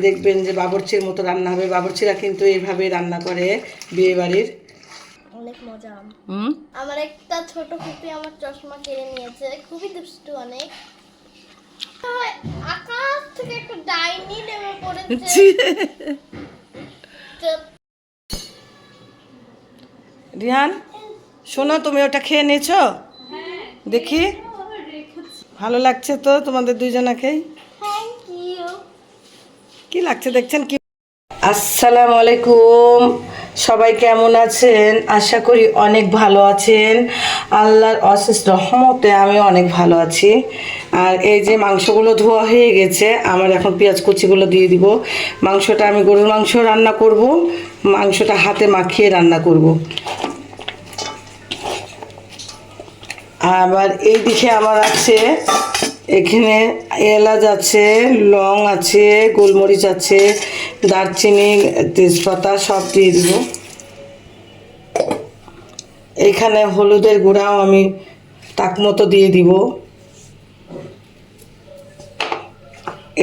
দেখবেন যে বাবুর্চির মতো রান্না হবে। বাবুর্চিরা কিন্তু এইভাবে রান্না করে বিয়ে বাড়ির। অনেক মজা। আমার একটা ছোট ফুপি আমার চশমা কেড়ে নিয়েছে, খুবই দুষ্টু অনেক। আকাশ থেকে একটা ডাইনি নেমে পড়েছে। রিহান শোনো, তুমি ওটা খেয়ে নিয়েছো? দেখি ভালো লাগছে তো তোমাদের দুইজনাকেই? Thank you. কি লাগছে দেখছেন কি? আসসালামু আলাইকুম, সবাই কেমন আছেন? আশা করি অনেক ভালো আছেন। আল্লাহর অশেষ রহমতে আমি অনেক ভালো আছি। আর এই যে মাংসগুলো ধোয়া হয়ে গেছে, আমার এখন পেঁয়াজ কুচিগুলো দিয়ে দিব। মাংসটা আমি গরুর মাংস রান্না করব, মাংসটা হাতে মাখিয়ে রান্না করব। আবার এই দিকে আমার আছে, এখানে এলাচ আছে, লং আছে, গোলমরিচ আছে, দারচিনি, তেজপাতা সব দিয়ে দিব। এইখানে হলুদের গুঁড়াও আমি তাক মতো দিয়ে দিব।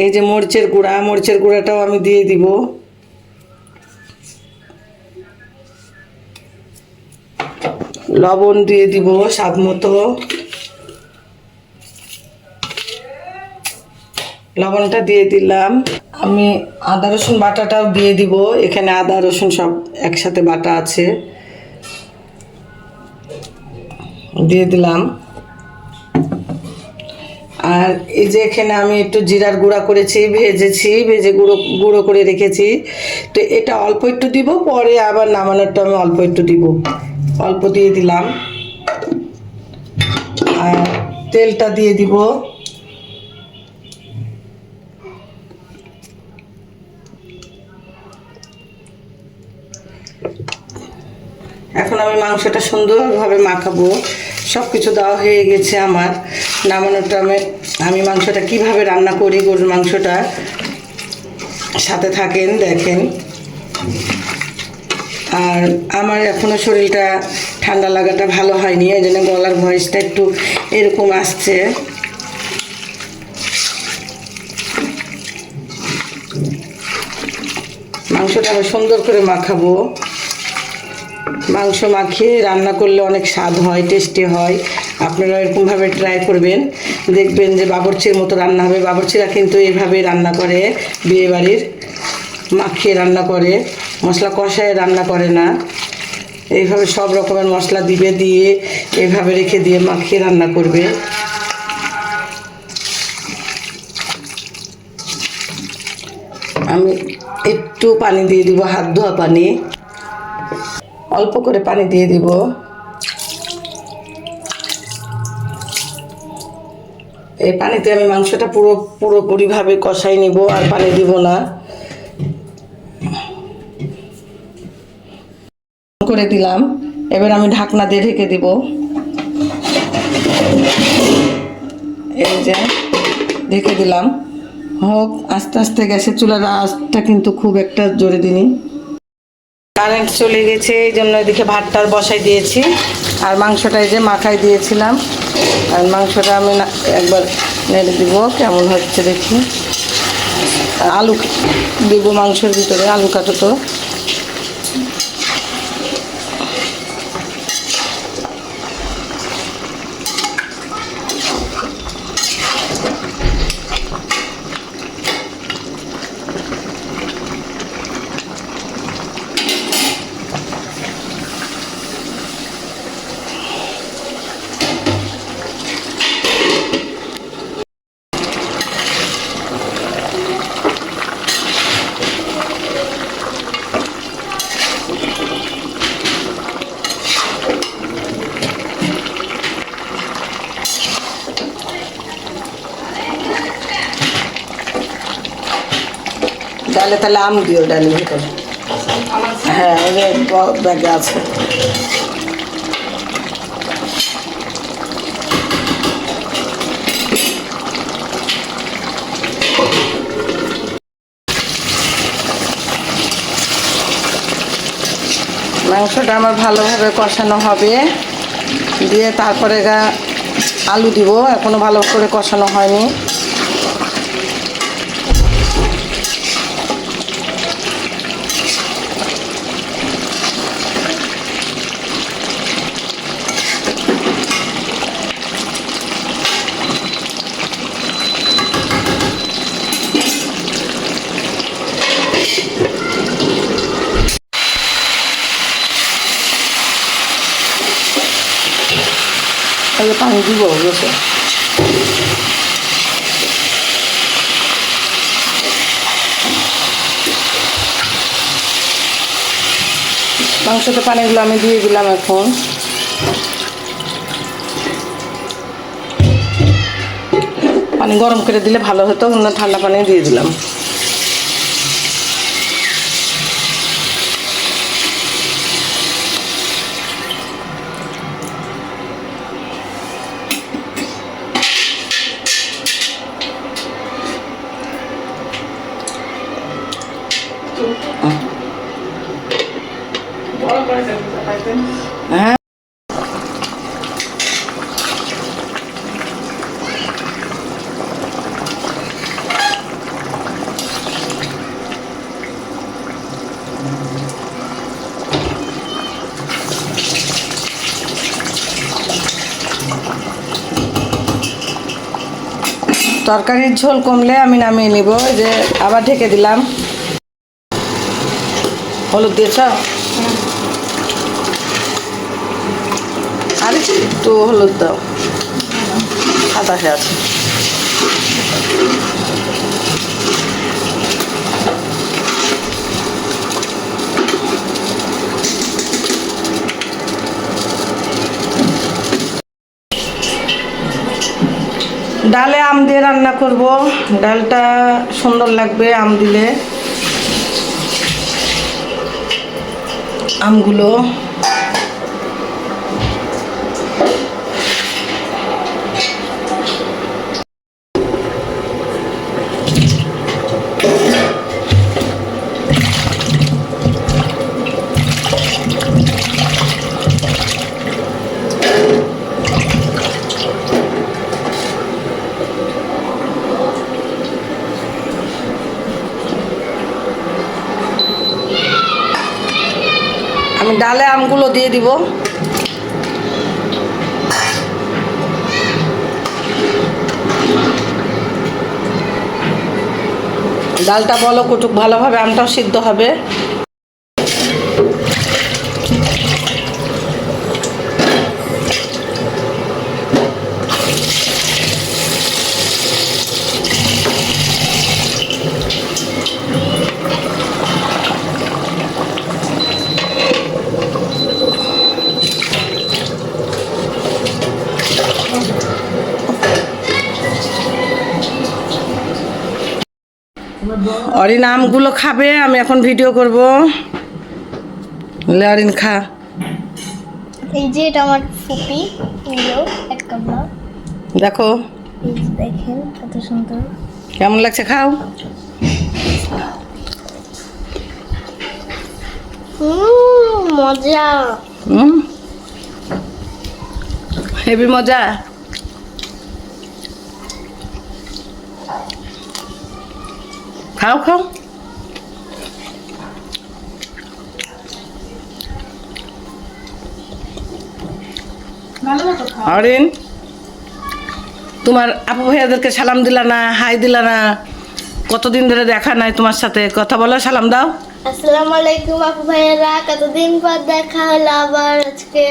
এই যে মরিচের গুঁড়াটাও আমি দিয়ে দিব। লবণ দিয়ে দিব স্বাদ মতো। লবণটা দিয়ে দিলাম। আমি আদা রসুন বাটাটাও দিয়ে দিব। এখানে আদা রসুন সব একসাথে বাটা আছে, দিয়ে দিলাম। আর এই যে এখানে আমি একটু জিরার গুঁড়া করেছি, ভেজে গুঁড়ো করে রেখেছি। তো এটা অল্প একটু দিব, পরে আবার নামানোরটা আমি অল্প একটু দিব। অল্প দিয়ে দিলাম। আর তেলটা দিয়ে দিব। এখন আমি মাংসটা সুন্দরভাবে মাখাবো। সব কিছু দেওয়া হয়ে গেছে আমার। নামানোটা আমি মাংসটা কিভাবে রান্না করি, গরুর মাংসটা সাথে থাকেন দেখেন। আর আমার এখনও শরীরটা ঠান্ডা লাগাটা ভালো হয়নি, এই জন্য গলার ভয়েসটা একটু এরকম আসছে। মাংসটা আমি সুন্দর করে মাখাবো। মাংস মাখিয়ে রান্না করলে অনেক স্বাদ হয়, টেস্টি হয়। আপনারা এরকমভাবে ট্রাই করবেন, দেখবেন যে বাবুর্চির মতো রান্না হবে। বাবুর্চিরা কিন্তু এইভাবে রান্না করে বিয়ে বাড়ির, মাখিয়ে রান্না করে, মশলা কষায় রান্না করে না। এইভাবে সব রকমের মশলা দিবে, দিয়ে এইভাবে রেখে দিয়ে মাখিয়ে রান্না করবে। আমি একটু পানি দিয়ে দিব, হাত ধোয়া পানি, অল্প করে পানি দিয়ে দিব। এই পানিতে আমি মাংসটা পুরোপুরিভাবে কষাই নিব, আর পানি দিব না। করে দিলাম। এবার আমি ঢাকনা দিয়ে ঢেকে দিব। এই যে ঢেকে দিলাম, হোক আস্তে আস্তে। গ্যাসের চুলার আঁচটা কিন্তু খুব একটা জোরে দিইনি। কারেন্ট চলে গেছে, এই জন্য এদিকে ভাতটা বসাই দিয়েছি। আর মাংসটা এই যে মাখাই দিয়েছিলাম, আর মাংসটা আমি একবার নেড়ে দিব, কেমন হচ্ছে দেখি। আলু দিব মাংসের ভিতরে, আলু কাটো তো। ডালে তাহলে আম দিও ডালের ভিতরে। হ্যাঁ, ব্যাগে আছে। মাংসটা আমার ভালোভাবে কষানো হবে, দিয়ে তারপরে আলু দিব। এখনো ভালো করে কষানো হয়নি। আমি দিব বসে। মাংসতে পানিগুলো আমি দিয়ে দিলাম এখন। পানি গরম করে দিলে ভালো হতো, অন্য ঠান্ডা পানি দিয়ে দিলাম। হ্যাঁ, তরকারির ঝোল কমলে আমি নামিয়ে নিব। এই যে আবার ঢেকে দিলাম। হলুদ দিয়েছ? আর একটু হলুদ দাও, সাদা হয়ে আছে। ডালে আম দিয়ে রান্না করব, ডালটা সুন্দর লাগবে আম দিলে। আমগুলো আমি ডালে আমগুলো দিয়ে দিব। ডালটা বলো কুটুক ভালোভাবে, আমটাও সিদ্ধ হবে। অরিন আমগুলো খাবে, আমি এখন ভিডিও করব। অরিন খা। এই যে এটা আমার ফুপি, এক কামড়া দেখো, এই যে দেখেন কত সুন্দর। কেমন লাগছে? খাও। মজা। হেভি মজা। খাও খাও। অরিন, তোমার আপু ভাইয়াদেরকে সালাম দিলা না, হাই দিলা না? কতদিন ধরে দেখা নাই তোমার সাথে, কথা বলো, সালাম দাও। আসসালামু আলাইকুম আপু ভাইয়েরা, কতদিন পর দেখা হলো আবার আজকে।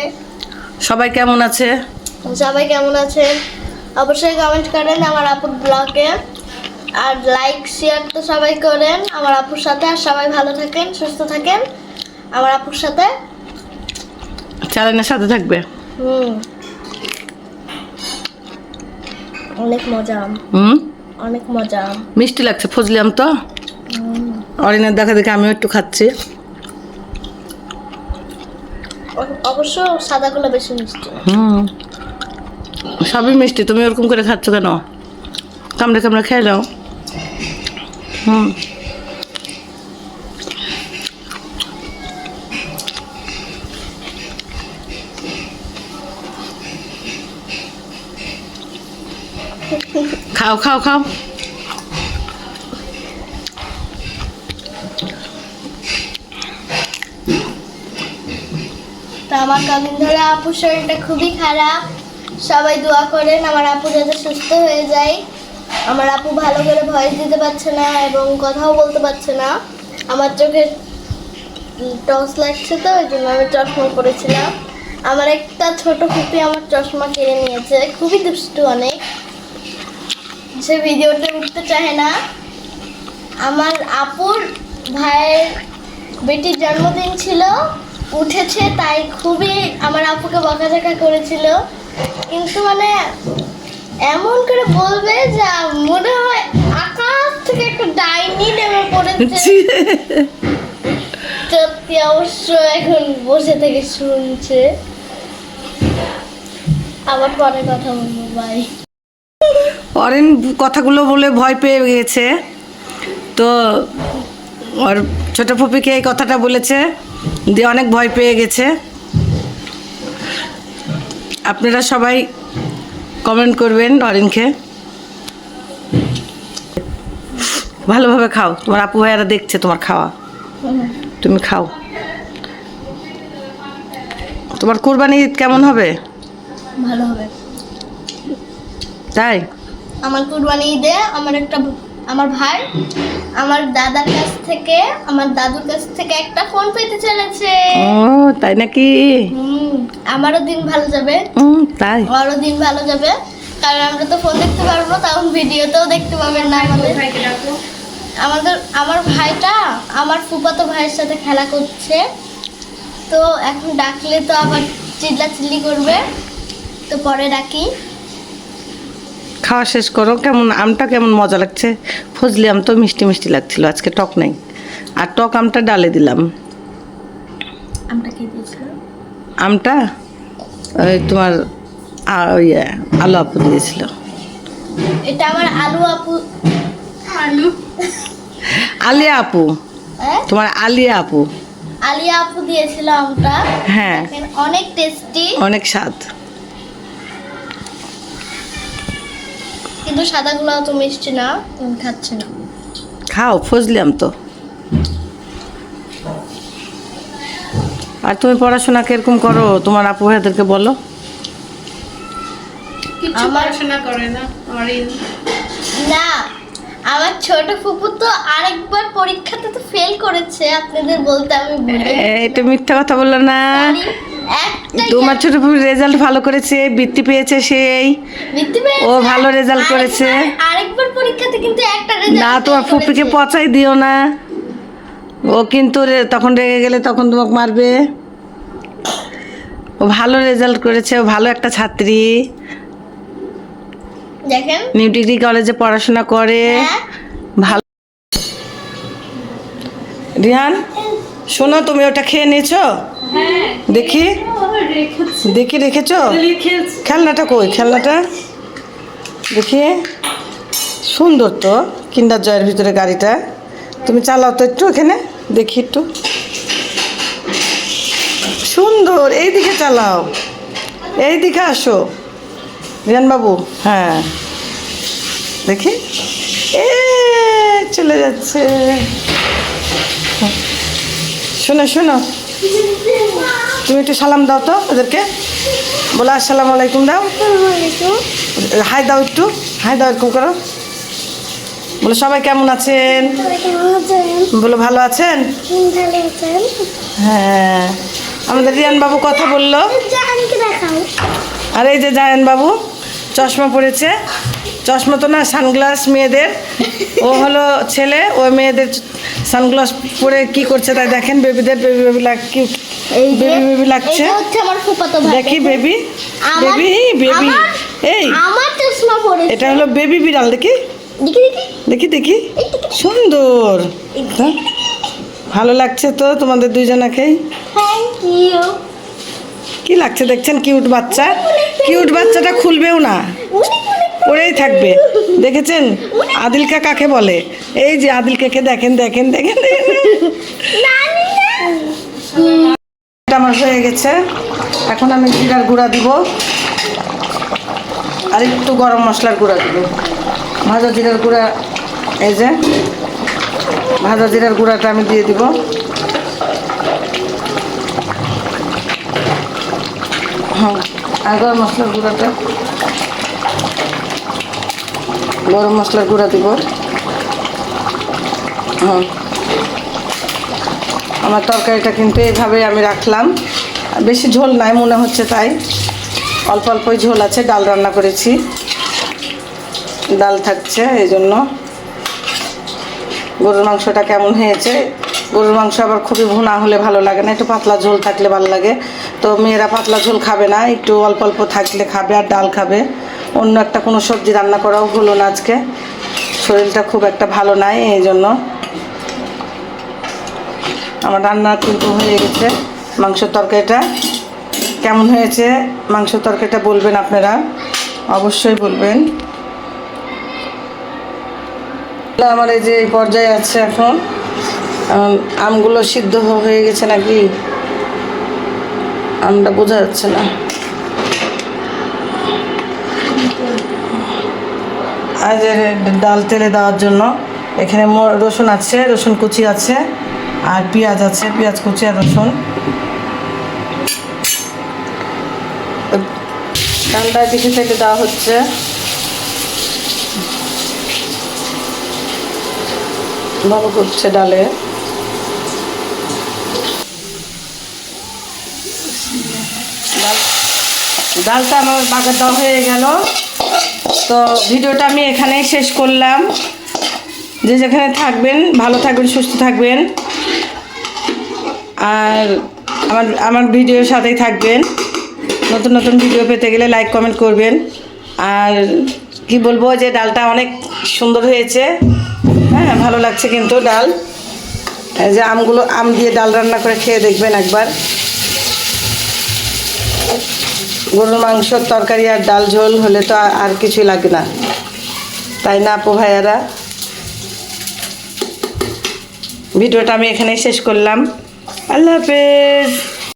সবাই কেমন আছে? সবাই কেমন আছেন অবশ্যই কমেন্ট করেন আমার আপুর ব্লগে, আর লাইক শেয়ার তো সবাই করেন আমার আপুর সাথে। আর সবাই ভালো থাকেন, সুস্থ থাকেন আমার আপুর সাথে, চ্যানেলের সাথে থাকবে। অনেক মজা, অনেক মজা। মিষ্টি লাগছে, ফজলিয়াম তো। অরিনের দেখা দেখে আমিও একটু খাচ্ছি। অবশ্য সাদাগুলো বেশি মিষ্টি। সবই মিষ্টি, তুমি ওরকম করে খাচ্ছ কেন? কামড়ে কামড়ে খেয়ে নাও। খাও খাও খাও। তো আমার কদিন ধরে আপুর শরীরটা খুবই খারাপ, সবাই দোয়া করেন আমার আপু যাতে সুস্থ হয়ে যায়। আমার আপু ভালো করে ভয়েস দিতে পারছে না এবং কথাও বলতে পারছে না। আমার চোখে টর্চ লাগছে তো, ওই জন্য আমি চশমা পরেছিলাম। আমার একটা ছোট ফুপি আমার চশমা কিনে নিয়েছে, খুবই দুষ্টু অনেক, সে ভিডিওতে উঠতে চায় না। আমার আপুর ভাইয়ের বেটির জন্মদিন ছিল, উঠেছে, তাই খুবই আমার আপুকে বকাঝকা করেছিল, কিন্তু মানে এমন করে বলবে যা মনে হয় আকাশ থেকে একটা ডাইনি নেমে পড়েছে। সত্যি অবশ্য এখন বসে থেকে শুনছে। আবার পরে কথা বলবো, বাই। অরেন কথাগুলো বলে ভয় পেয়ে গেছে, তো ওর ছোট ফুপিকে এই কথাটা বলেছে, দিয়ে অনেক ভয় পেয়ে গেছে। আপনারা সবাই কমেন্ট করবেন অরিনকে। ভালোভাবে খাও, তোমার আপু ভাইয়ারা দেখছে তোমার খাওয়া, তুমি খাও। তোমার কুরবানি ঈদ কেমন হবে? ভালো হবে। তাই আমার কুরবানি ঈদে আমার ভাই আমার দাদার কাছ থেকে, আমার দাদুর কাছ থেকে একটা ফোন পেতে চলেছে। ও তাই নাকি? আমারও দিন ভালো যাবে। তাই আমারও দিন ভালো যাবে, কারণ আমরা তো ফোন দেখতে পারবো না, তখন ভিডিওতেও দেখতে পাবেন না আমার ভাইটা আমার ফুফাতো ভাইয়ের সাথে খেলা করছে, তো এখন ডাকলে তো আবার চিল্লাচিল্লি করবে, তো পরে ডাকি। খাওয়া শেষ করো। কেমন আমটা কেমন মজা লাগছে? ফজলি আম তো মিষ্টি মিষ্টি লাগছিল, আজকে টক নাই, আর টক আমটা ডালে দিলাম। আমটা খেয়ে দিয়েছিল, আমটা ওই তোমার আলু আপু দিয়েছিল। এটা আমার আলু আপু, আলিয়া আপু, হ্যাঁ তোমার আলিয়া আপু। আলিয়া আপু দিয়েছিল আমটা। হ্যাঁ, দেখেন, অনেক টেস্টি, অনেক স্বাদ। কিন্তু সাদাগুলো অত মিষ্টি না, আমি খাচ্ছি না। খাও, ফজলি আম তো। আর তুমি পড়াশোনা কিরকম করো? তোমার আপু ভাইদেরকে বলো। পড়াশোনা করে না না, আমার ছোট ফুপু তো আরেকবার পরীক্ষাতে তো ফেল করেছে, আপনাদের বলতে আমি ভুলে এটা মিথ্যা কথা বললো না। তোমার ছোট ফুপু রেজাল্ট ভালো করেছে, বৃত্তি পেয়েছে, সেই ও ভালো রেজাল্ট করেছে। আরেকবার পরীক্ষাতে কিন্তু একটা না, রেজাল্ট তোমার ফুপিকে পচাই দিও না, ও কিন্তু তখন রেগে গেলে তখন তোমাকে মারবে। ও ভালো রেজাল্ট করেছে, ও ভালো একটা ছাত্রী, দেখেন নিউ ডিগ্রি কলেজে পড়াশোনা করে। হ্যাঁ। ভালো। রিহান শোনো, তুমি ওটা খেয়ে নিয়েছো? দেখি দেখি, রেখেছো? খেলনাটা কই? খেলনাটা দেখি, সুন্দর তো, কিন্ডার জয়ের ভিতরে গাড়িটা। তুমি চালাও তো একটু, এখানে দেখি একটু, সুন্দর। এইদিকে চালাও, এইদিকে আসো রিয়ান বাবু। হ্যাঁ দেখি, চলে যাচ্ছে। শোনো শোনো, তুমি একটু সালাম দাও তো ওদেরকে, বলো আসসালামু আলাইকুম দাও, হাই দাও, একটু হাই দাও, এরকম করো, বলো সবাই কেমন আছেন, বলো ভালো আছেন। হ্যাঁ, আমাদের রিয়ান বাবু কথা বললো। আর এই যে জায়ান বাবু চশমা পরেছে, চশমা তো না, সানগ্লাস মেয়েদের, ও হলো ছেলে, ও মেয়েদের সানগ্লাস পরে কি করছে তাই দেখেন। বেবিদের baby baby cute, baby baby লাগছে। দেখি বেবি, বেবি বেবি, এই আমার চশমা পরেছে, এটা হলো বেবি বিড়াল। দেখি দেখি দেখি, সুন্দর, ভালো লাগছে তো তোমাদের দুইজনাকেই। Thank you. কি লাগছে দেখছেন? কিউট বাচ্চা, কিউট বাচ্চাটা খুলবেও না, পরেই থাকবে। দেখেছেন আদিলকা কাকে বলে? এই যে আদিলকাকে দেখেন দেখেন দেখেন দেখেন। এটা আমার হয়ে গেছে, এখন আমি জিরার গুঁড়া দিব, আর একটু গরম মশলার গুঁড়া দিব। ভাজা জিরার গুঁড়া, এই যে ভাজা জিরার গুঁড়াটা আমি দিয়ে দিব। হ্যাঁ, আর গরম মশলার গুঁড়াটা, গরম মশলার গুঁড়া দিব। হ্যাঁ, আমার তরকারিটা কিন্তু এইভাবে আমি রাখলাম, বেশি ঝোল নাই মনে হচ্ছে, তাই অল্প অল্পই ঝোল আছে। ডাল রান্না করেছি, ডাল থাকছে এই জন্য। গরুর মাংসটা কেমন হয়েছে? গরুর মাংস আবার খুবই ভুনা হলে ভালো লাগে না, একটু পাতলা ঝোল থাকলে ভালো লাগে। তো মেয়েরা পাতলা ঝোল খাবে না, একটু অল্প অল্প থাকলে খাবে আর ডাল খাবে। অন্য একটা কোনো সবজি রান্না করাও হলো না আজকে, শরীরটা খুব একটা ভালো নাই এই জন্য। আমার রান্না কিন্তু হয়ে গেছে। মাংসের তরকারিটা কেমন হয়েছে, মাংসের তরকারিটা বলবেন আপনারা, অবশ্যই বলবেন। আমার এই যে এই পর্যায়ে আছে এখন। আমগুলো সিদ্ধ হয়ে গেছে নাকি আমটা বোঝা যাচ্ছে না। আর যে ডাল তেলে দেওয়ার জন্য এখানে রসুন আছে, রসুন কুচি আছে, আর পেঁয়াজ আছে, পেঁয়াজ কুচি আর রসুন। ডালটা দিকে থেকে দেওয়া হচ্ছে। ভালো করছে ডালে। ডালটা আমার বাগার দেওয়া হয়ে গেল। তো ভিডিওটা আমি এখানেই শেষ করলাম। যে যেখানে থাকবেন ভালো থাকবেন, সুস্থ থাকবেন, আর আমার ভিডিওর সাথেই থাকবেন। নতুন নতুন ভিডিও পেতে গেলে লাইক কমেন্ট করবেন। আর কি বলবো, যে ডালটা অনেক সুন্দর হয়েছে, হ্যাঁ ভালো লাগছে কিন্তু ডাল। এই যে আম দিয়ে ডাল রান্না করে খেয়ে দেখবেন একবার। গরুর মাংসর তরকারি আর ডাল ঝোল হলে তো আর কিছুই লাগে না, তাই না আপু ভাইয়ারা? ভিডিওটা আমি এখানেই শেষ করলাম। আল্লাহ হাফেজ।